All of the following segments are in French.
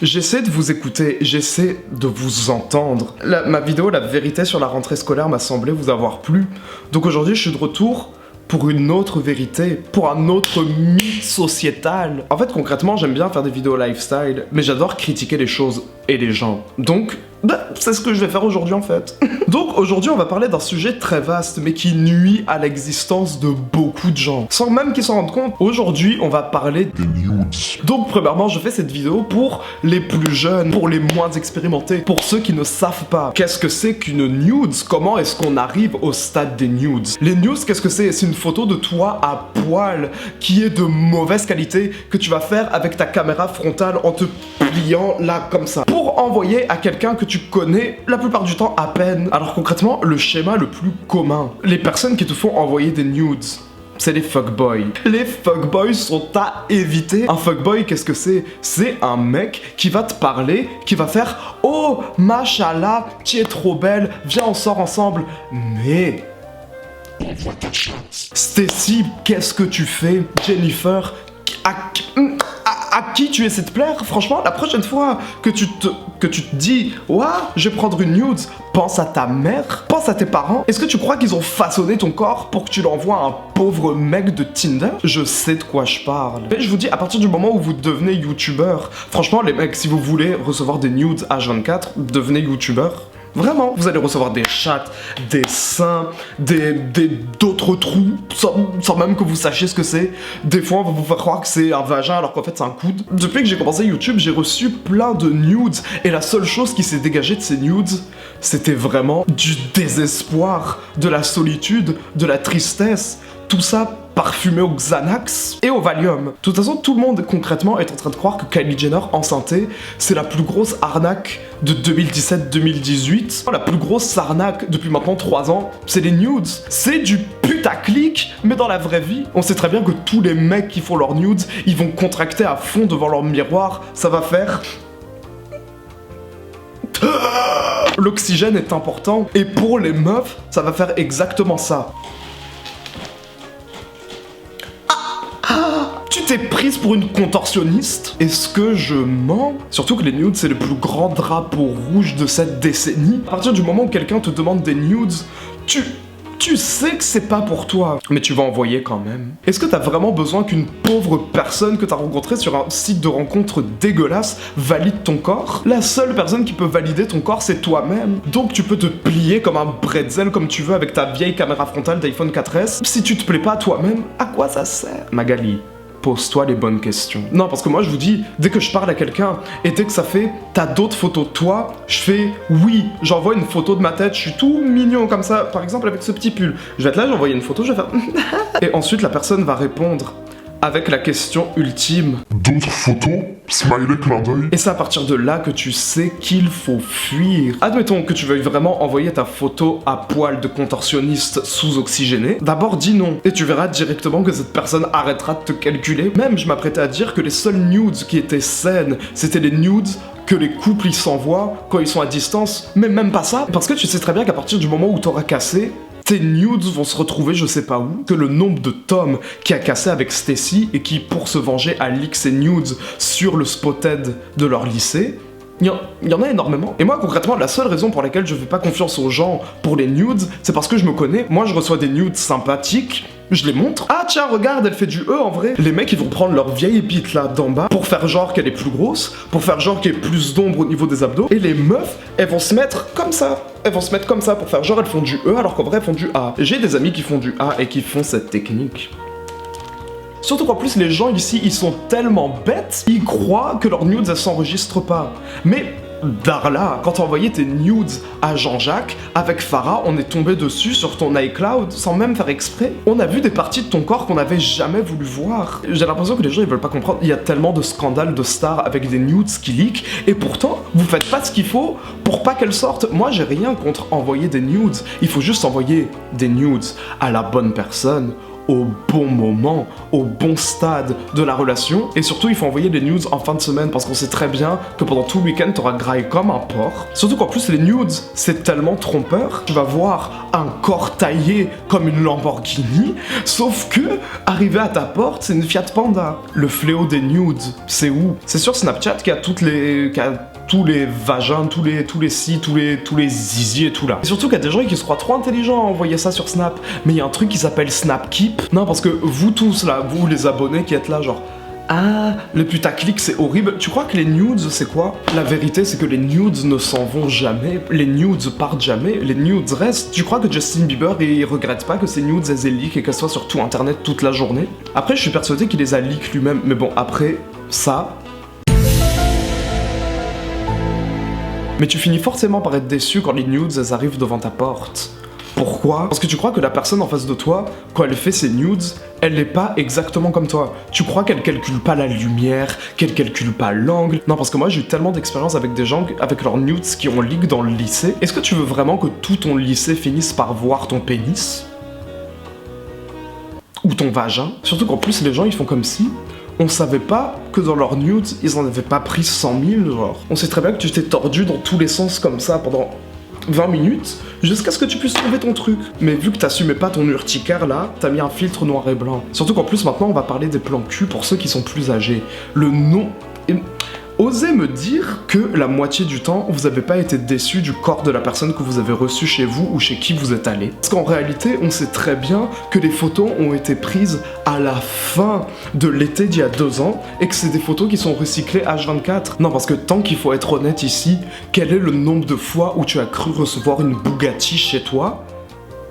J'essaie de vous écouter, j'essaie de vous entendre. Ma vidéo, la vérité sur la rentrée scolaire m'a semblé vous avoir plu. Donc aujourd'hui, je suis de retour pour une autre vérité, pour un autre mythe sociétal. En fait, concrètement, j'aime bien faire des vidéos lifestyle, mais j'adore critiquer les choses et les gens. Donc, c'est ce que je vais faire aujourd'hui en fait. Donc aujourd'hui, on va parler d'un sujet très vaste, mais qui nuit à l'existence de beaucoup de gens, sans même qu'ils s'en rendent compte. Aujourd'hui, on va parler des nudes. Donc premièrement, je fais cette vidéo pour les plus jeunes, pour les moins expérimentés, pour ceux qui ne savent pas qu'est-ce que c'est qu'une nude, comment est-ce qu'on arrive au stade des nudes. Les nudes, qu'est-ce que c'est? C'est une photo de toi à poil, qui est de mauvaise qualité, que tu vas faire avec ta caméra frontale en te pliant là comme ça, pour envoyer à quelqu'un que tu connais la plupart du temps à peine. Alors concrètement, le schéma le plus commun, les personnes qui te font envoyer des nudes, c'est les fuckboys. Les fuckboys sont à éviter. Un fuckboy, qu'est-ce que c'est? C'est un mec qui va te parler, qui va faire « Oh, machallah, tu es trop belle, viens on sort ensemble. » Mais... Stacy, qu'est-ce que tu fais? Jennifer, à qui tu essaies de plaire? Franchement, la prochaine fois que tu te dis « Ouah, je vais prendre une nude », pense à ta mère, pense à tes parents. Est-ce que tu crois qu'ils ont façonné ton corps pour que tu l'envoies à un pauvre mec de Tinder? Je sais de quoi je parle. Mais je vous dis, à partir du moment où vous devenez youtubeur, franchement les mecs, si vous voulez recevoir des nudes H24, devenez youtubeur. Vraiment, vous allez recevoir des chattes, des seins, d'autres trous, sans même que vous sachiez ce que c'est. Des fois, on va vous faire croire que c'est un vagin alors qu'en fait c'est un coude. Depuis que j'ai commencé YouTube, j'ai reçu plein de nudes, et la seule chose qui s'est dégagée de ces nudes, c'était vraiment du désespoir, de la solitude, de la tristesse, tout ça parfumé au Xanax et au Valium. De toute façon, tout le monde concrètement est en train de croire que Kylie Jenner enceintée, c'est la plus grosse arnaque de 2017-2018. La plus grosse arnaque depuis maintenant 3 ans, c'est les nudes. C'est du putaclic, mais dans la vraie vie. On sait très bien que tous les mecs qui font leurs nudes, ils vont contracter à fond devant leur miroir, ça va faire... L'oxygène est important, et pour les meufs, ça va faire exactement ça. Tu t'es prise pour une contorsionniste? Est-ce que je mens? Surtout que les nudes, c'est le plus grand drapeau rouge de cette décennie. À partir du moment où quelqu'un te demande des nudes, tu sais que c'est pas pour toi, mais tu vas envoyer quand même. Est-ce que t'as vraiment besoin qu'une pauvre personne que t'as rencontrée sur un site de rencontre dégueulasse valide ton corps? La seule personne qui peut valider ton corps, c'est toi-même. Donc tu peux te plier comme un bretzel comme tu veux avec ta vieille caméra frontale d'iPhone 4S. Si tu te plais pas à toi-même, à quoi ça sert? Magali, pose-toi les bonnes questions. Non, parce que moi je vous dis, dès que je parle à quelqu'un, et dès que ça fait « t'as d'autres photos de toi ?» Je fais « oui », j'envoie une photo de ma tête, je suis tout mignon comme ça, par exemple avec ce petit pull. Je vais être là, j'envoie une photo, je vais faire « et ensuite la personne va répondre avec la question ultime. D'autres photos? Smiley clin d'œil. Et c'est à partir de là que tu sais qu'il faut fuir. Admettons que tu veuilles vraiment envoyer ta photo à poil de contorsionniste sous-oxygéné. D'abord dis non, et tu verras directement que cette personne arrêtera de te calculer. Même je m'apprêtais à dire que les seules nudes qui étaient saines, c'était les nudes que les couples ils s'envoient quand ils sont à distance. Mais même pas ça, parce que tu sais très bien qu'à partir du moment où t'auras cassé, tes nudes vont se retrouver je sais pas où, que le nombre de Tom qui a cassé avec Stacy et qui, pour se venger, a leak ses nudes sur le spotted de leur lycée, il y en a énormément. Et moi, concrètement, la seule raison pour laquelle je fais pas confiance aux gens pour les nudes, c'est parce que je me connais. Moi, je reçois des nudes sympathiques, je les montre. Ah tiens, regarde, elle fait du E en vrai. Les mecs, ils vont prendre leur vieille bite là d'en bas pour faire genre qu'elle est plus grosse, pour faire genre qu'il y ait plus d'ombre au niveau des abdos. Et les meufs, elles vont se mettre comme ça. Elles vont se mettre comme ça pour faire genre elles font du E alors qu'en vrai elles font du A. J'ai des amis qui font du A et qui font cette technique. Surtout qu'en plus les gens ici ils sont tellement bêtes, ils croient que leurs nudes elles s'enregistrent pas. Mais Darla, quand t'as envoyé tes nudes à Jean-Jacques, avec Farah, on est tombé dessus sur ton iCloud sans même faire exprès. On a vu des parties de ton corps qu'on n'avait jamais voulu voir. J'ai l'impression que les gens ils veulent pas comprendre. Il y a tellement de scandales de stars avec des nudes qui leak, et pourtant vous faites pas ce qu'il faut pour pas qu'elles sortent. Moi j'ai rien contre envoyer des nudes, il faut juste envoyer des nudes à la bonne personne, au bon moment, au bon stade de la relation. Et surtout, il faut envoyer les nudes en fin de semaine parce qu'on sait très bien que pendant tout le week-end, t'auras graillé comme un porc. Surtout qu'en plus, les nudes, c'est tellement trompeur. Tu vas voir un corps taillé comme une Lamborghini, sauf que, arrivé à ta porte, c'est une Fiat Panda. Le fléau des nudes, c'est où? C'est sur Snapchat qui a tous les vagins, tous les si, tous les zizi et tout là. Et surtout qu'il y a des gens qui se croient trop intelligents à envoyer ça sur Snap. Mais il y a un truc qui s'appelle Snapkeep. Non, parce que vous tous là, vous les abonnés qui êtes là, genre... Ah, le putaclic c'est horrible. Tu crois que les nudes c'est quoi? La vérité c'est que les nudes ne s'en vont jamais, les nudes partent jamais, les nudes restent. Tu crois que Justin Bieber il regrette pas que ces nudes elles aient leak et qu'elles soient sur tout internet toute la journée? Après je suis persuadé qu'il les a leak lui-même, mais bon après ça... Mais tu finis forcément par être déçu quand les nudes elles arrivent devant ta porte. Pourquoi? Parce que tu crois que la personne en face de toi, quand elle fait ses nudes, elle n'est pas exactement comme toi. Tu crois qu'elle calcule pas la lumière, qu'elle calcule pas l'angle. Non, parce que moi j'ai eu tellement d'expérience avec des gens, avec leurs nudes qui ont leak dans le lycée. Est-ce que tu veux vraiment que tout ton lycée finisse par voir ton pénis? Ou ton vagin? Surtout qu'en plus les gens ils font comme si... On savait pas que dans leurs nudes, ils en avaient pas pris 100 000, genre. On sait très bien que tu t'es tordu dans tous les sens comme ça pendant 20 minutes, jusqu'à ce que tu puisses trouver ton truc. Mais vu que t'assumais pas ton urticaire là, t'as mis un filtre noir et blanc. Surtout qu'en plus maintenant on va parler des plans cul pour ceux qui sont plus âgés. Le nom... Osez me dire que la moitié du temps, vous avez pas été déçu du corps de la personne que vous avez reçue chez vous ou chez qui vous êtes allé. Parce qu'en réalité, on sait très bien que les photos ont été prises à la fin de l'été d'il y a 2 ans et que c'est des photos qui sont recyclées H24. Non, parce que tant qu'il faut être honnête ici, quel est le nombre de fois où tu as cru recevoir une Bugatti chez toi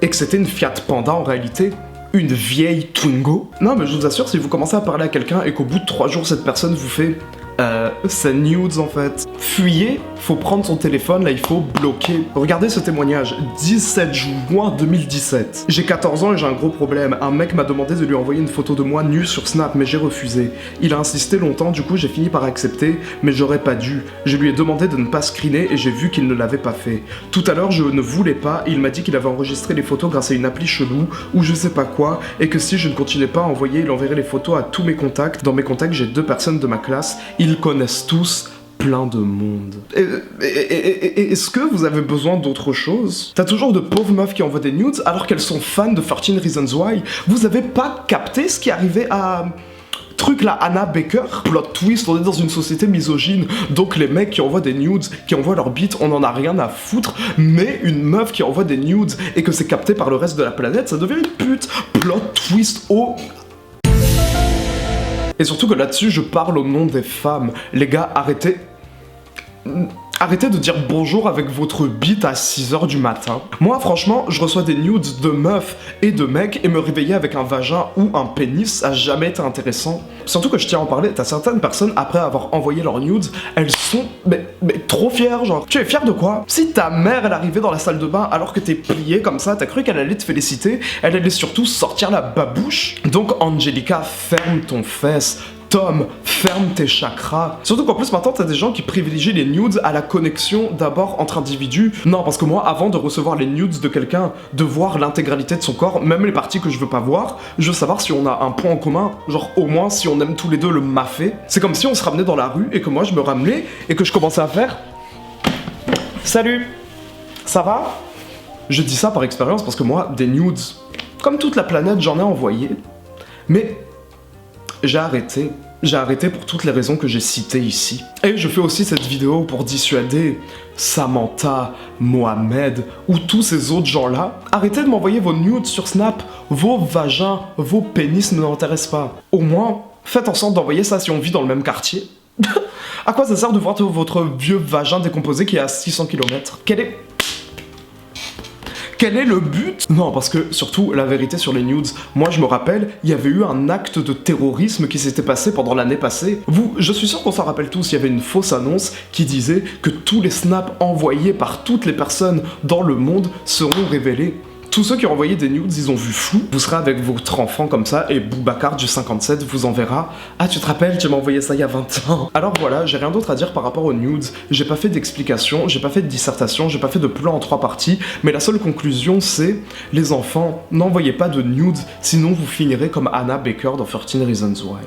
et que c'était une Fiat Panda en réalité? Une vieille Twingo? Non, mais je vous assure, si vous commencez à parler à quelqu'un et qu'au bout de 3 jours, cette personne vous fait... c'est nudes en fait. Fuyez, faut prendre son téléphone, là il faut bloquer. Regardez ce témoignage, 17 juin 2017. J'ai 14 ans et j'ai un gros problème. Un mec m'a demandé de lui envoyer une photo de moi nue sur Snap, mais j'ai refusé. Il a insisté longtemps, du coup j'ai fini par accepter, mais j'aurais pas dû. Je lui ai demandé de ne pas screener et j'ai vu qu'il ne l'avait pas fait. Tout à l'heure je ne voulais pas, il m'a dit qu'il avait enregistré les photos grâce à une appli chelou, ou je sais pas quoi, et que si je ne continuais pas à envoyer, il enverrait les photos à tous mes contacts. Dans mes contacts j'ai 2 personnes de ma classe, ils connaissent tous plein de monde. Est-ce que vous avez besoin d'autre chose? T'as toujours de pauvres meufs qui envoient des nudes alors qu'elles sont fans de 13 Reasons Why. Vous avez pas capté ce qui arrivait à... Truc là, Anna Baker, plot twist, on est dans une société misogyne, donc les mecs qui envoient des nudes, qui envoient leur bite, on en a rien à foutre, mais une meuf qui envoie des nudes et que c'est capté par le reste de la planète, ça devient une pute. Plot twist au... Et surtout que là-dessus, je parle au nom des femmes. Les gars, arrêtez... Arrêtez de dire bonjour avec votre bite à 6h du matin. Moi, franchement, je reçois des nudes de meufs et de mecs et me réveiller avec un vagin ou un pénis, ça a jamais été intéressant. Surtout que je tiens à en parler, t'as certaines personnes, après avoir envoyé leurs nudes, elles sont mais trop fières, genre. Tu es fière de quoi? Si ta mère, elle arrivait dans la salle de bain alors que t'es plié comme ça, t'as cru qu'elle allait te féliciter, elle allait surtout sortir la babouche. Donc, Angelica, ferme ton fesse. Tom, ferme tes chakras. Surtout qu'en plus maintenant t'as des gens qui privilégient les nudes à la connexion d'abord entre individus. Non, parce que moi avant de recevoir les nudes de quelqu'un, de voir l'intégralité de son corps, même les parties que je veux pas voir, je veux savoir si on a un point en commun, genre au moins si on aime tous les deux le mafé. C'est comme si on se ramenait dans la rue et que moi je me ramenais et que je commençais à faire... Salut, ça va? Je dis ça par expérience parce que moi, des nudes, comme toute la planète, j'en ai envoyé. Mais... j'ai arrêté. J'ai arrêté pour toutes les raisons que j'ai citées ici. Et je fais aussi cette vidéo pour dissuader Samantha, Mohamed ou tous ces autres gens-là. Arrêtez de m'envoyer vos nudes sur Snap. Vos vagins, vos pénis ne m'intéressent pas. Au moins, faites en sorte d'envoyer ça si on vit dans le même quartier. À quoi ça sert de voir votre vieux vagin décomposé qui est à 600 km? Quel est le but? Non, parce que, surtout, la vérité sur les nudes, moi je me rappelle, il y avait eu un acte de terrorisme qui s'était passé pendant l'année passée. Je suis sûr qu'on s'en rappelle tous, il y avait une fausse annonce qui disait que tous les snaps envoyés par toutes les personnes dans le monde seront révélés. Tous ceux qui ont envoyé des nudes, ils ont vu flou. Vous serez avec votre enfant comme ça et Boubacar du 57 vous enverra « Ah, tu te rappelles, tu m'as envoyé ça il y a 20 ans ». Alors voilà, j'ai rien d'autre à dire par rapport aux nudes. J'ai pas fait d'explication, j'ai pas fait de dissertation, j'ai pas fait de plan en 3 parties, mais la seule conclusion c'est « Les enfants, n'envoyez pas de nudes, sinon vous finirez comme Anna Baker dans 13 Reasons Why ».